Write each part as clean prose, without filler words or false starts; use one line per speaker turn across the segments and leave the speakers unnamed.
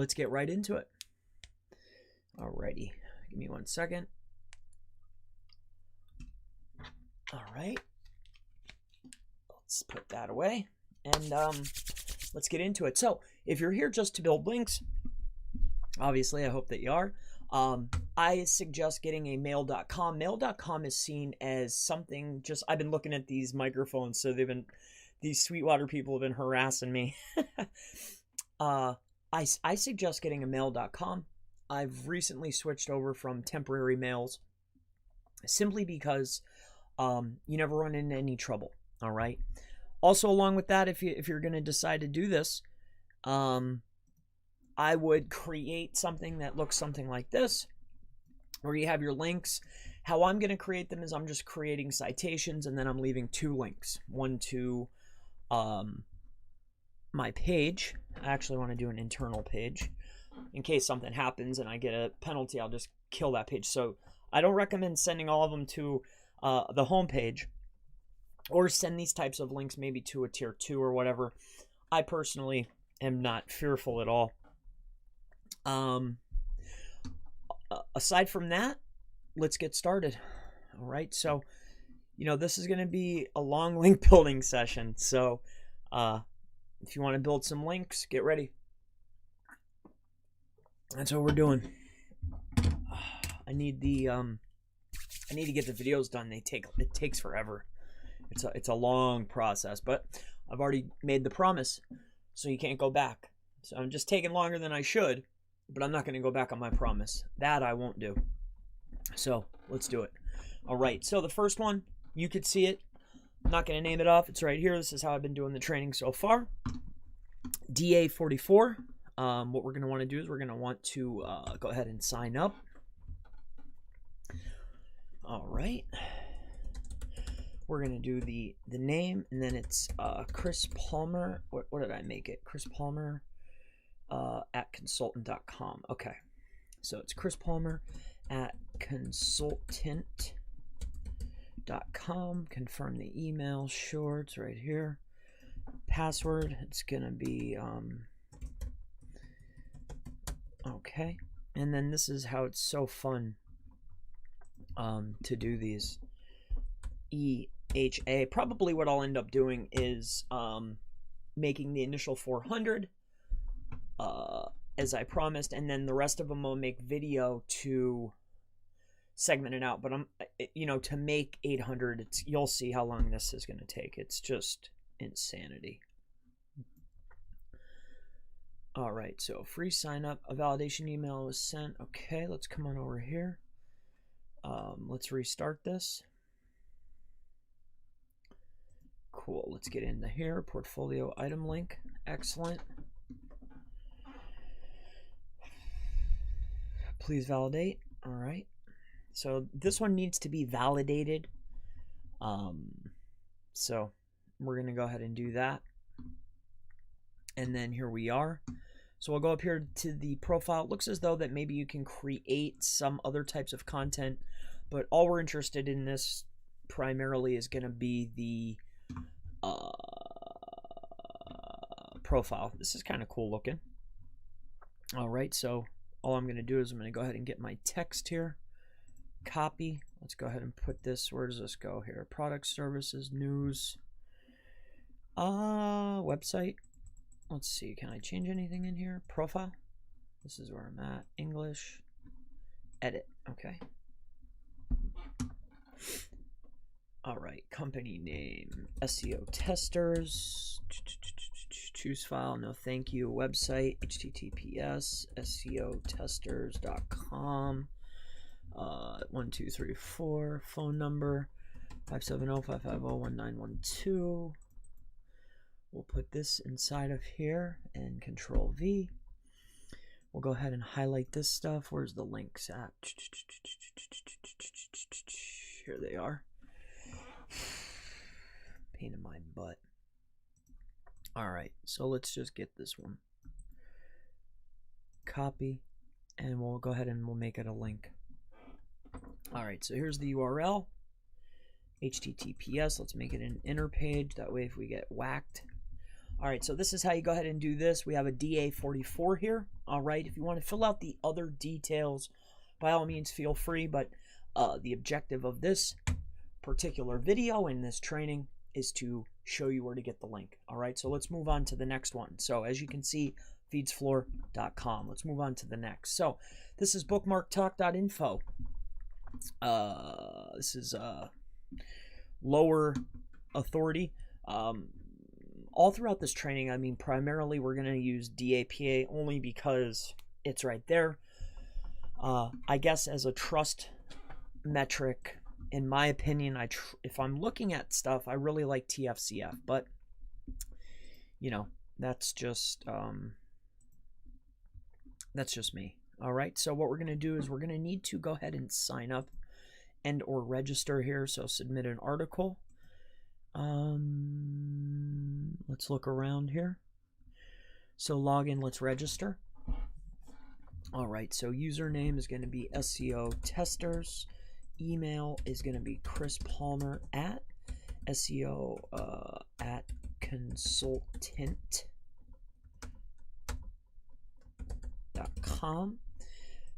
let's get right into it. Alrighty, give me 1 second. All right, let's put that away and let's get into it. So if you're here just to build links, obviously I hope that you are. I suggest getting a mail.com. Mail.com is seen as something just, I've been looking at these microphones, so these Sweetwater people have been harassing me. I suggest getting a mail.com. I've recently switched over from temporary mails simply because you never run into any trouble. All right. Also, along with that, if you're going to decide to do this, I would create something that looks something like this, where you have your links. How I'm going to create them is I'm just creating citations, and then I'm leaving 2 links. One to my page. I actually want to do an internal page. In case something happens and I get a penalty, I'll just kill that page. So I don't recommend sending all of them to the home page, or send these types of links maybe to a tier 2 or whatever. I personally am not fearful at all. Aside from that, let's get started. All right, so this is going to be a long link building session. So if you want to build some links, get ready. That's what we're doing. I need to get the videos done. It takes forever. It's a long process, but I've already made the promise, so you can't go back. So I'm just taking longer than I should, but I'm not going to go back on my promise. That I won't do. So let's do it. All right. So the first one, you could see it. I'm not going to name it off. It's right here. This is how I've been doing the training so far. DA44. What we're going to want to do is we're going to want to go ahead and sign up. All right. We're going to do the name, and then it's Chris Palmer. What did I make it? Chris Palmer at consultant.com. Okay. So it's Chris Palmer at consultant.com. Confirm the email. Sure, it's right here. Password, it's going to be okay. And then this is how it's so fun to do these. EHA. Probably what I'll end up doing is making the initial 400 as I promised, and then the rest of them I'll make video to segment it out. But I'm to make 800, you'll see how long this is going to take. It's just insanity. All right, so free sign up, a validation email was sent. Okay, let's come on over here. Let's restart this. Cool, let's get into here. Portfolio item link, excellent. Please validate. All right, so this one needs to be validated. So we're gonna go ahead and do that. And then here we are. So we'll go up here to the profile. It looks as though that maybe you can create some other types of content, but all we're interested in this primarily is going to be the profile. This is kind of cool looking. All right, so all I'm going to do is I'm going to go ahead and get my text here. Copy. Let's go ahead and put this. Where does this go here? Products, services, news, website. Let's see, can I change anything in here? Profile. This is where I'm at. English. Edit. Okay. All right. Company name. SEO testers. Choose file. No thank you. Website. HTTPS. SEOtesters.com. 1234. Phone number. 570-550-1912. We'll put this inside of here and Control V. We'll go ahead and highlight this stuff. Where's the links at? Here they are. Pain in my butt. All right, so let's just get this one. Copy, and we'll go ahead and we'll make it a link. All right, so here's the URL. HTTPS, let's make it an inner page. That way if we get whacked, All right, so this is how you go ahead and do this. We have a DA44 here. All right, if you want to fill out the other details, by all means, feel free. But the objective of this particular video and this training is to show you where to get the link. All right, so let's move on to the next one. So as you can see, feedsfloor.com. Let's move on to the next. So this is bookmarktalk.info. This is lower authority. All throughout this training, I mean, primarily we're going to use DAPA only because it's right there. I guess as a trust metric, in my opinion, if I'm looking at stuff, I really like TFCF, but you know, that's just me. All right, so what we're going to do is we're going to need to go ahead and sign up and or register here. So submit an article. Let's look around here. So log in, let's register. All right, so username is going to be SEO testers. Email is going to be Chris Palmer at SEO at consultant.com.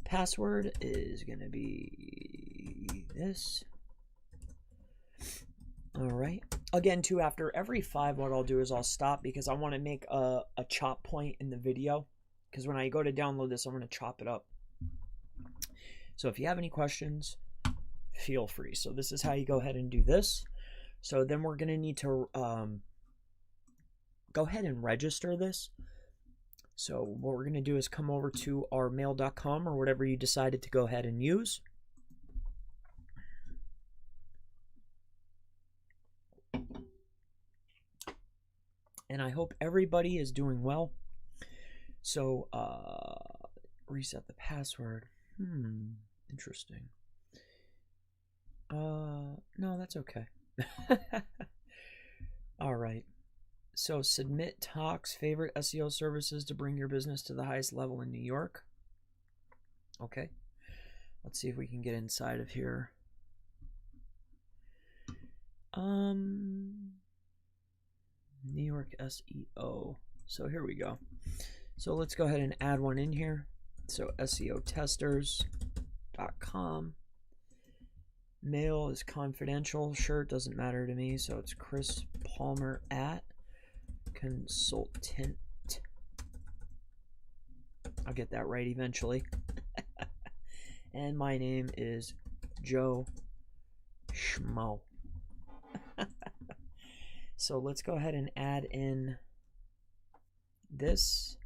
Password is going to be this. All right. Again, too, after every 5, what I'll do is I'll stop because I want to make a chop point in the video. Because when I go to download this, I'm going to chop it up. So if you have any questions, feel free. So this is how you go ahead and do this. So then we're going to need to go ahead and register this. So what we're going to do is come over to our mail.com or whatever you decided to go ahead and use. And I hope everybody is doing well. So, reset the password. Interesting. No, that's okay. All right. So, submit talks, favorite SEO services to bring your business to the highest level in New York. Okay. Let's see if we can get inside of here. New York SEO. So here we go. So let's go ahead and add one in here. So SEOtesters.com. Mail is confidential. Sure, it doesn't matter to me. So it's Chris Palmer at consultant. I'll get that right eventually. And my name is Joe Schmo. So let's go ahead and add in this.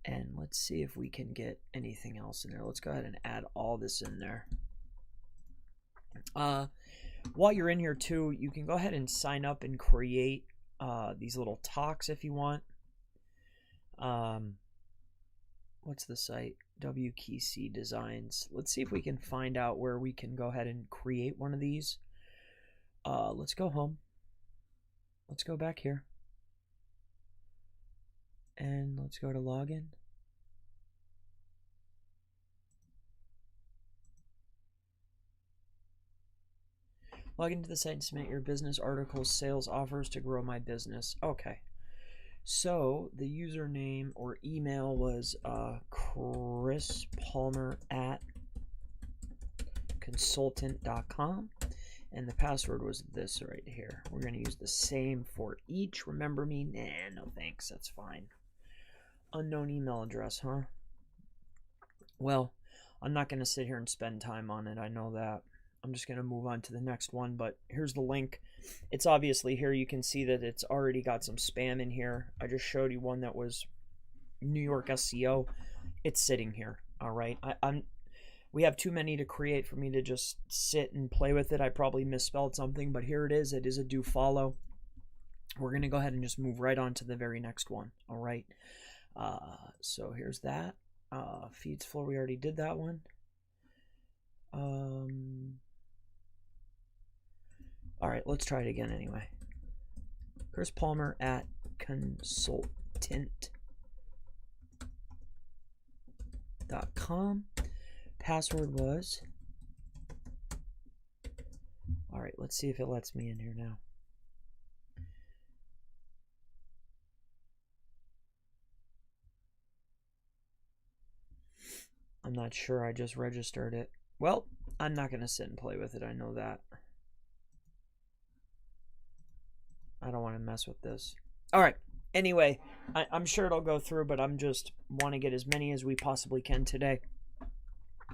And let's see if we can get anything else in there. Let's go ahead and add all this in there. While you're in here too, you can go ahead and sign up and create these little talks if you want. What's the site? WKC Designs. Let's see if we can find out where we can go ahead and create one of these. Let's go home. Let's go back here. And let's go to login. Log into the site and submit your business articles, sales offers to grow my business. Okay. So the username or email was Chris Palmer at consultant.com. And the password was this right here. We're going to use the same for each. Remember me? Nah, no thanks. That's fine. Unknown email address, huh? Well, I'm not going to sit here and spend time on it. I know that. I'm just going to move on to the next one. But here's the link. It's obviously here. You can see that it's already got some spam in here. I just showed you one that was New York SEO. It's sitting here. All right. We have too many to create for me to just sit and play with it. I probably misspelled something, but here it is. It is a do follow. We're going to go ahead and just move right on to the very next one. All right. So here's that. Feeds flow. We already did that one. All right. Let's try it again anyway. Chris Palmer at consultant.com. Password was, all right, let's see if it lets me in here now. I'm not sure. I just registered it. Well, I'm not going to sit and play with it. I know that. I don't want to mess with this. All right. Anyway, I'm sure it'll go through, but I'm just want to get as many as we possibly can today.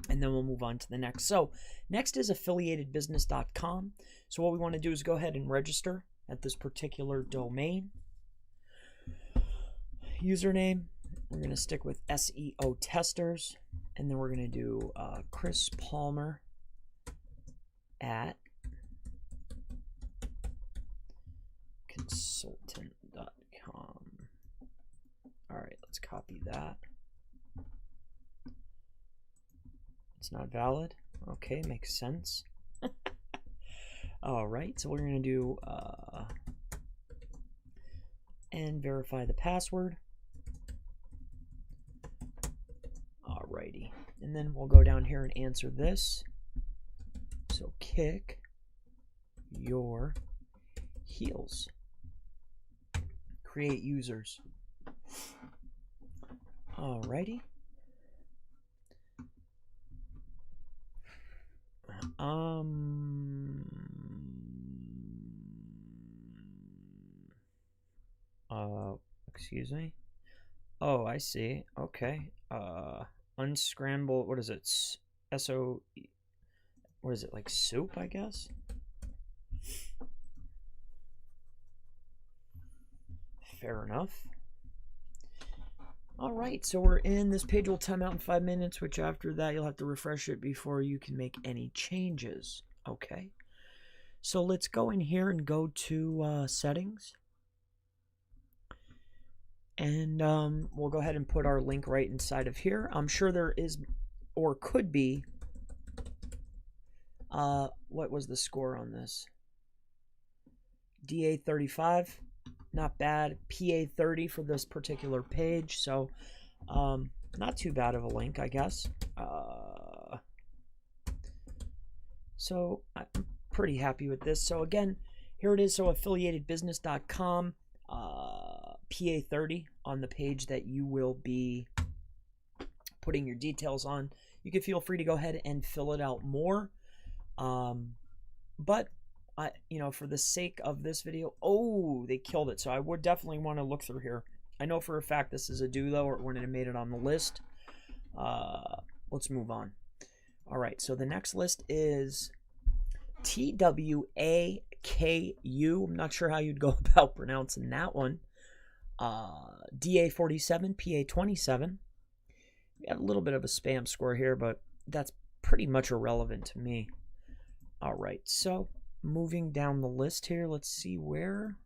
And then we'll move on to the next. So next is affiliatedbusiness.com. So what we want to do is go ahead and register at this particular domain. Username, we're going to stick with SEO testers. And then we're going to do Chris Palmer at consultant.com. All right, let's copy that. It's not valid. Okay, makes sense. All right, so we're going to do and verify the password. Alrighty, and then we'll go down here and answer this. So kick your heels. Create users. Alrighty. Excuse me. Oh, I see. Okay. Unscramble. What is it? S-O. What is it? Like soup, I guess? Fair enough. All right, so we're in. This page will time out in 5 minutes, which after that you'll have to refresh it before you can make any changes. Okay. So let's go in here and go to settings. And we'll go ahead and put our link right inside of here. I'm sure there is, or could be, what was the score on this? DA 35, not bad. PA 30 for this particular page, so not too bad of a link, I guess. So I'm pretty happy with this. So again, here it is. So affiliatedbusiness.com. PA 30 on the page that you will be putting your details on. You can feel free to go ahead and fill it out more. But for the sake of this video, oh, they killed it. So I would definitely want to look through here. I know for a fact this is a do though, or it wouldn't have made it on the list. Let's move on. All right, so the next list is TWAKU. I'm not sure how you'd go about pronouncing that one. DA 47, PA 27. We have a little bit of a spam score here, but that's pretty much irrelevant to me. All right, so moving down the list here, let's see, where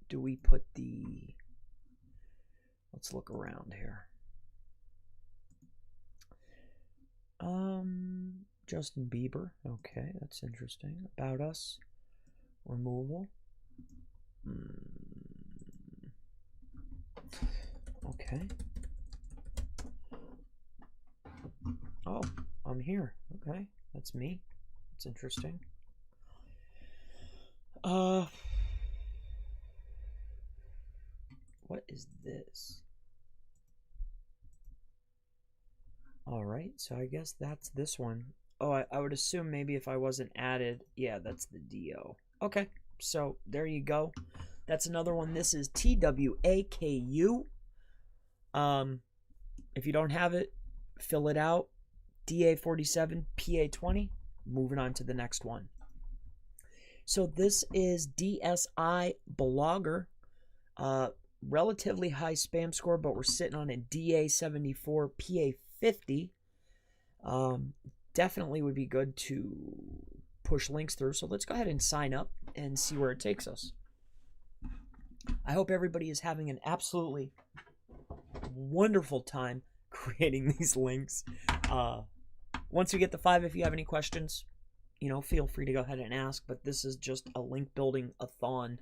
do we put the... Let's look around here. Justin Bieber. Okay, that's interesting. About us. Removal. Okay. Oh, I'm here. Okay, that's me. That's interesting. What is this? All right, so I guess that's this one. Oh, I would assume maybe if I wasn't added, yeah, that's the DO. Okay, so there you go. That's another one. This is TWAKU. If you don't have it, fill it out. DA 47, PA 20. Moving on to the next one. So this is DSI Blogger. Relatively high spam score, but we're sitting on a DA 74, PA 50. Definitely would be good to push links through. So let's go ahead and sign up and see where it takes us. I hope everybody is having an absolutely wonderful time creating these links. Once we get to 5, if you have any questions, feel free to go ahead and ask, but this is just a link building a-thon.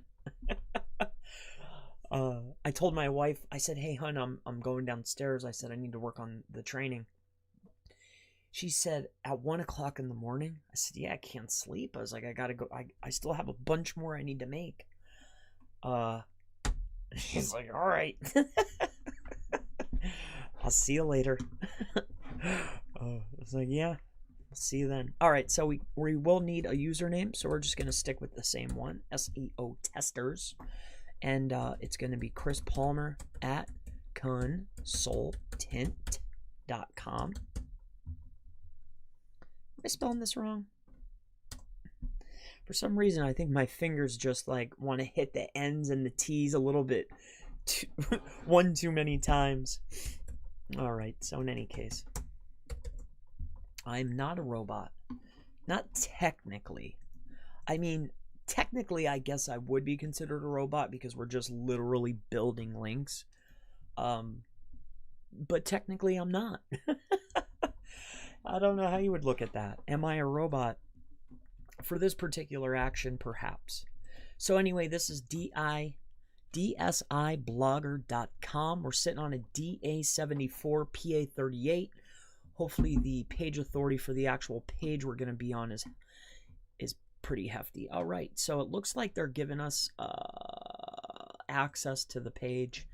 I told my wife, I said, hey, hun, I'm going downstairs. I said, I need to work on the training. She said, at 1 o'clock in the morning? I said, yeah, I can't sleep. I was like, I gotta go. I still have a bunch more I need to make. She's like, all right. I'll see you later. It's like, yeah, see you then. All right, so we will need a username, so we're just going to stick with the same one, SEO Testers. And it's going to be Chris Palmer at consultant.com. Am I spelling this wrong? For some reason, I think my fingers just like want to hit the N's and the T's a little bit one too many times. All right, so in any case, I'm not a robot. Not technically. I mean, technically, I guess I would be considered a robot because we're just literally building links. But technically, I'm not. I don't know how you would look at that. Am I a robot? For this particular action, perhaps. So anyway, this is DSIblogger.com. We're sitting on a DA74 PA38. Hopefully the page authority for the actual page we're going to be on is pretty hefty. All right, so it looks like they're giving us access to the page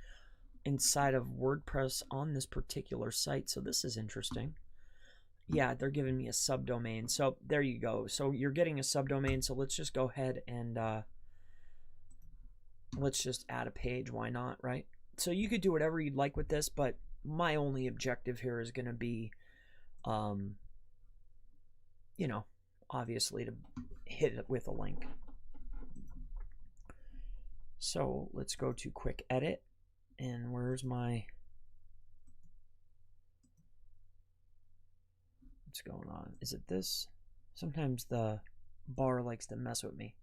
inside of WordPress on this particular site. So this is interesting. Yeah, they're giving me a subdomain. So there you go. So you're getting a subdomain. So let's just go ahead and let's just add a page. Why not, right? So you could do whatever you'd like with this, but my only objective here is going to be, you know, obviously to hit it with a link. So let's go to quick edit. And where's my... What's going on? Is it this? Sometimes the bar likes to mess with me.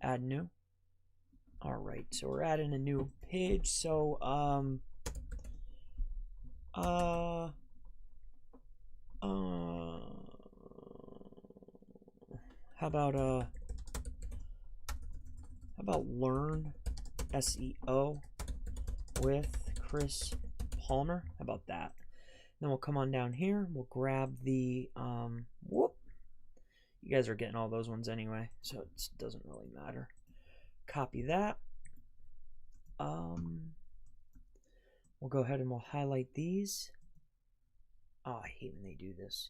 Add new. All right, so we're adding a new page. So how about learn SEO with Chris Palmer? How about that? Then we'll come on down here. We'll grab the whoop. You guys are getting all those ones anyway, so it doesn't really matter. Copy that. We'll go ahead and we'll highlight these. Oh, I hate when they do this.